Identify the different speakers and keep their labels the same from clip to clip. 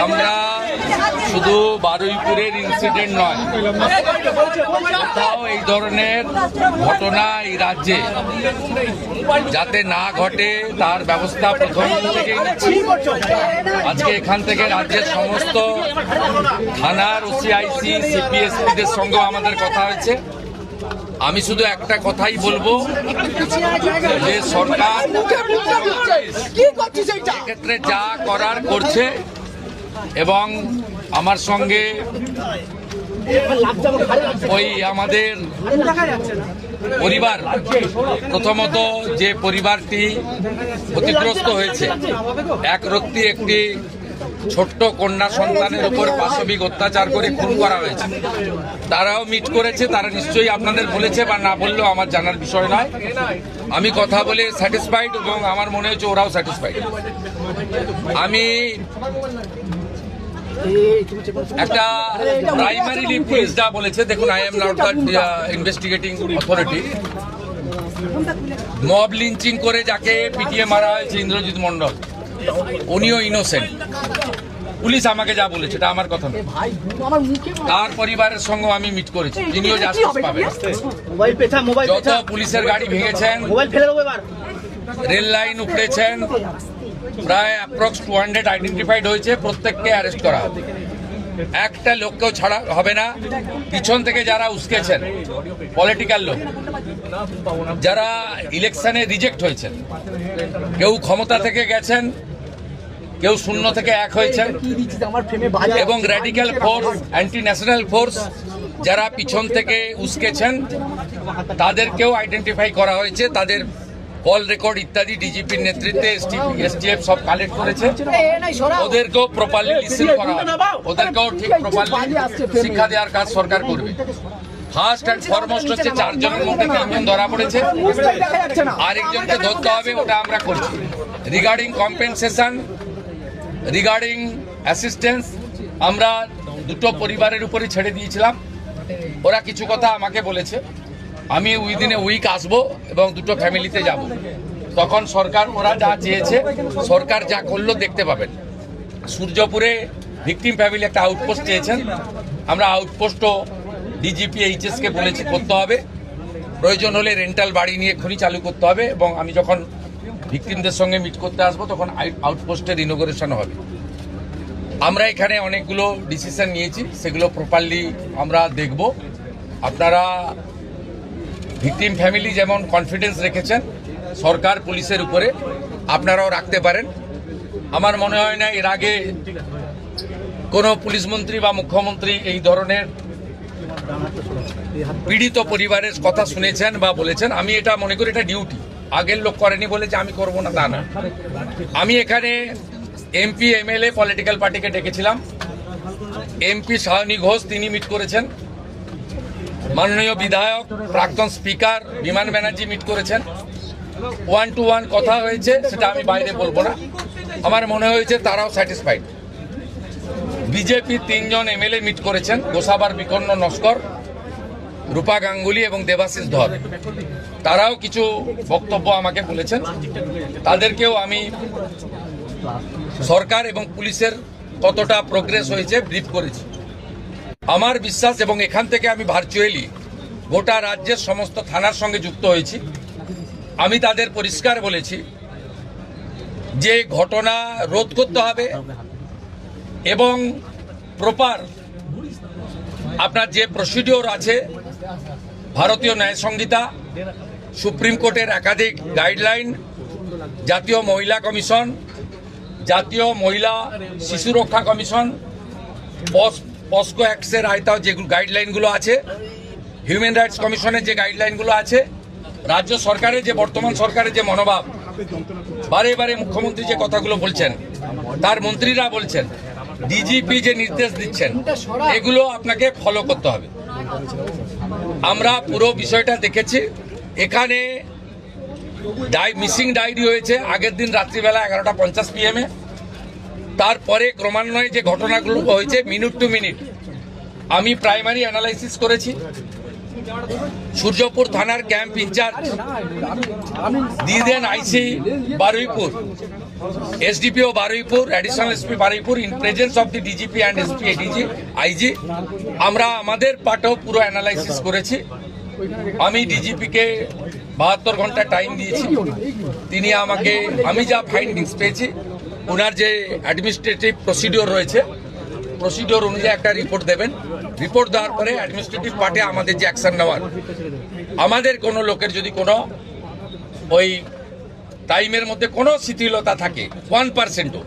Speaker 1: আমরা শুধু বারুইপুরের ইনসিডেন্ট নয়, কোথাও এই ধরনের ঘটনা এই রাজ্যে যাতে না ঘটে তার ব্যবস্থা প্রথম থেকেই নিচ্ছি। আজকে এখান থেকে রাজ্যের সমস্ত থানার ওসিআইসি সিপিএসপিদের সঙ্গে আমাদের কথা হয়েছে। আমি শুধু একটা কথাই বলবো যে সরকার ক্ষেত্রে যা করার করছে এবং আমার সঙ্গে ওই আমাদের পরিবার, প্রথমত যে পরিবারটি ক্ষতিগ্রস্ত হয়েছে, একরত্তি একটি ছোট্ট কন্যা সন্তানের উপর পাশবিক অত্যাচার করে খুন করা হয়েছে, তারাও মিট করেছে। তারা নিশ্চয়ই আপনাদের বলেছে বা না বললেও আমার জানার বিষয় নয়। আমি কথা বলে স্যাটিসফাইড এবং আমার মনে হচ্ছে ওরাও স্যাটিসফাইড। আমি একটা প্রাইমারিলি পুলিশ যা বলেছে, দেখুন, I am not the investigating authority. Mob lynching করে যাকে পিটিয়ে মারা হয়েছে ইন্দ্রজিৎ মণ্ডল, উনিও ইনোসেন্ট। পুলিশ আমাকে যা বলেছে এটা আমার কথা নয়। তার পরিবারের সঙ্গে আমি মিট করেছি, তিনিও জাস্টিস পাবেন। যত পুলিশের গাড়ি ভেঙেছেন, রেল লাইন উপড়েছেন, প্রায় অ্যাপ্রক্স 200 আইডেন্টিফাইড হয়েছে, প্রত্যেককে অ্যারেস্ট করা হবে। একটা লোককেও ছাড়া হবে না। পিছন থেকে যারা উস্কেছেন, পলিটিক্যাল লোক যারা ইলেকশনে রিজেক্ট হয়েছেন, কেউ ক্ষমতা থেকে গেছেন, কেউ শূন্য থেকে এক হয়েছেন, এবং radical force, anti national force যারা পিছন থেকে উস্কেছেন, তাদেরকেও আইডেন্টিফাই করা হয়েছে। তাদের কল রেকর্ড ইত্যাদি ডিজিপির নেতৃত্বে এসটিএফ সব কালেক্ট করেছে। ওদেরকেও প্রপারলি লিসেন করা হবে, ওদেরকেও ঠিক প্রপারলি শিক্ষা দেওয়ার কাজ সরকার করবে। ফার্স্ট অ্যান্ড ফরমোস্ট হচ্ছে 4 জনের মধ্যে 3 জন ধরা পড়েছে, আরেকজনকে ধরতে হবে, ওটা আমরা করছি। রিগার্ডিং কম্পেনসেশন, রিগার্ডিং অ্যাসিস্ট্যান্স, আমরা দুটো পরিবারের উপরই ছেড়ে দিয়েছিলাম। ওরা কিছু কথা আমাকে বলেছে, আমি উইদিন এ উইক আসবো এবং দুটো ফ্যামিলিতে যাব। তখন সরকার, ওরা যা চেয়েছে, সরকার যা করলো দেখতে পাবেন। সূর্যপুরে ভিকটিম ফ্যামিলি একটা আউটপোস্ট চেয়েছেন, আমরা আউটপোস্টও ডিজিপি এইচএসকে বলেছি করতে হবে। প্রয়োজন হলে রেন্টাল বাড়ি নিয়ে এক্ষুনি চালু করতে হবে, এবং আমি যখন ভিকটিমদের সঙ্গে মিট করতে আসবো তখন আউটপোস্টের ইনোগ্রেশন হবে। আমরা এখানে অনেকগুলো ডিসিশন নিয়েছি, সেগুলো প্রপারলি আমরা দেখব। আপনারা ভিকটিম ফ্যামিলি যেমন কনফিডেন্স রেখেছেন সরকার পুলিশের উপরে, আপনারাও রাখতে পারেন। আমার মনে হয় না এর আগে কোনো পুলিশ মন্ত্রী বা মুখ্যমন্ত্রী এই ধরনের পীড়িত পরিবারের কথা শুনেছেন বা বলেছেন। আমি এটা মনে করি এটা ডিউটি, আগের লোক করেনি বলে যে আমি করবো না তা না। আমি এখানে এমপি এমএলএ পলিটিক্যাল পার্টিকে ডেকেছিলাম। এমপি সায়নী ঘোষ তিনি মিট করেছেন, মাননীয় বিধায়ক প্রাক্তন স্পিকার বিমান ব্যানার্জি মিট করেছেন। 1-to-1 কথা হয়েছে, সেটা আমি বাইরে বলবো না। আমার মনে হয়েছে তারাও স্যাটিসফাইড। বিজেপি 3 জন এমএলএ মিট করেছেন, গোসাবার বিকন্ন নস্কর, রূপা গাঙ্গুলি এবং দেবাশিস ধর। তারাও কিছু বক্তব্য আমাকে বলেছেন, তাদেরকেও আমি সরকার এবং পুলিশের কতটা প্রোগ্রেস হয়েছে ব্রিফ করেছি। আমার বিশ্বাস, এবং এখান থেকে আমি ভার্চুয়ালি গোটা রাজ্যের সমস্ত থানার সঙ্গে যুক্ত হয়েছি, আমি তাদের পরিষ্কার বলেছি যে ঘটনা রোধ করতে হবে এবং প্রপার আপনার যে প্রসিডিওর আছে, ভারতীয় ন্যায় সংহিতা, সুপ্রিম কোর্টের একাধিক গাইডলাইন, জাতীয় মহিলা কমিশন, জাতীয় মহিলা শিশু রক্ষা কমিশন, পস্কো অ্যাক্টসের আয়তায় যে গাইডলাইনগুলো আছে, হিউম্যান রাইটস কমিশনের যে গাইডলাইনগুলো আছে, রাজ্য সরকারের যে বর্তমান সরকারের যে মনোভাব, বারে বারে মুখ্যমন্ত্রী যে কথাগুলো বলছেন, তার মন্ত্রীরা বলছেন, ডিজিপি যে নির্দেশ দিচ্ছেন, এগুলো আপনাকে ফলো করতে হবে। আমরা পুরো বিষয়টা দেখেছি। এখানে মিসিং ডায়েরি হয়েছে আগের দিন রাত্রিবেলা 11:50 PM। তারপরে ক্রমান্বয়ে যে ঘটনাগুলো হয়েছে মিনিট টু মিনিট আমি প্রাইমারি অ্যানালাইসিস করেছি। সূর্যপুর থানার camp in charge the then IC Baruipur SDPO Baruipur, additional SP Baruipur, in presence of the DGP and SP ADG, IG, আমরা আমাদের পার্টও পুরো অ্যানালাইসিস করেছি। আমি ডিজিপিকে 72 ঘন্টা টাইম দিয়েছি। তিনি আমাকে, আমি যা ফাইন্ডিংস পেয়েছি, ওনার যে অ্যাডমিনিস্ট্রেটিভ প্রসিডিওর রয়েছে, প্রসিডিওর অনুযায়ী একটা রিপোর্ট দেবেন। রিপোর্ট দেওয়ার পরে অ্যাডমিনিস্ট্রেটিভ পার্টে আমাদের যে অ্যাকশন নেওয়ার, আমাদের কোনো লোকের যদি কোনো ওই টাইমের মধ্যে কোনো শিথিলতা থাকে 1%ও,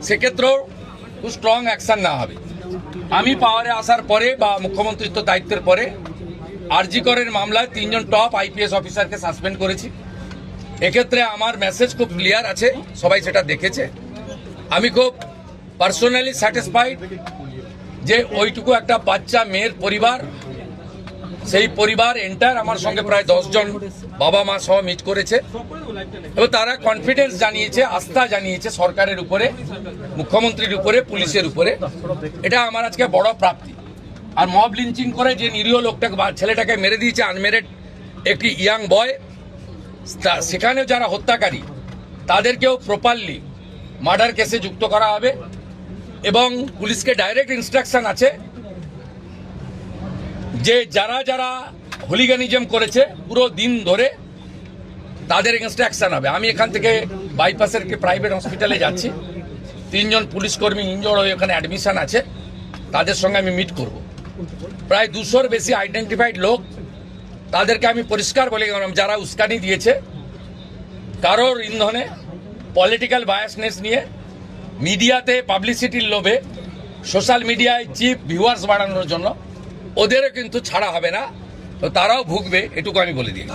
Speaker 1: সেক্ষেত্রেও খুব স্ট্রং অ্যাকশন নেওয়া হবে। আমি পাওয়ারে আসার পরে বা মুখ্যমন্ত্রিত্ব দায়িত্বের পরে আরজি করের মামলায় 3 জন টপ IPS অফিসারকে সাসপেন্ড করেছি। এক্ষেত্রে আমার মেসেজ খুব ক্লিয়ার আছে, সবাই সেটা দেখেছে। আমি খুব পার্সোনালি স্যাটিসফাইড যে ওইটুকু একটা বাচ্চা মেয়ের পরিবার, সেই পরিবার এন্টার আমার সঙ্গে প্রায় 10 জন বাবা মা সহ মিট করেছে এবং তারা কনফিডেন্স জানিয়েছে, আস্থা জানিয়েছে সরকারের উপরে, মুখ্যমন্ত্রীর উপরে, পুলিশের উপরে। এটা আমার আজকে বড় প্রাপ্তি। আর মব লিঞ্চিং করে যে নিরীহ লোকটাকে বা ছেলেটাকে মেরে দিয়েছে, আনমেরিড একটি ইয়াং বয়, সেখানে যারা হত্যাকারী তাদেরকেও প্রপারলি মার্ডার কেসে যুক্ত করা হবে এবং পুলিশকে ডাইরেক্ট ইনস্ট্রাকশন আছে যে যারা যারা হুলিগানিজম করেছে পুরো দিন ধরে তাদের এগেনস্টে অ্যাকশন হবে। আমি এখান থেকে বাইপাসের প্রাইভেট হসপিটালে যাচ্ছি, 3 জন পুলিশ কর্মী ইনজোর্ড হয়ে ওখানে অ্যাডমিশন আছে, তাদের সঙ্গে আমি মিট করব। প্রায় 200-র বেশি আইডেন্টিফাইড লোক, তাদেরকে আমি পরিষ্কার বলে গেলাম যারা উস্কানি দিয়েছে কারোর ইন্ধনে, পলিটিক্যাল বায়াসনেস নিয়ে, মিডিয়াতে পাবলিসিটির লোভে, সোশ্যাল মিডিয়ায় চিপ ভিউয়ার্স বাড়ানোর জন্য, ওদেরও কিন্তু ছাড়া হবে না, তো তারাও ভুগবে, এটুকু আমি বলে দিই।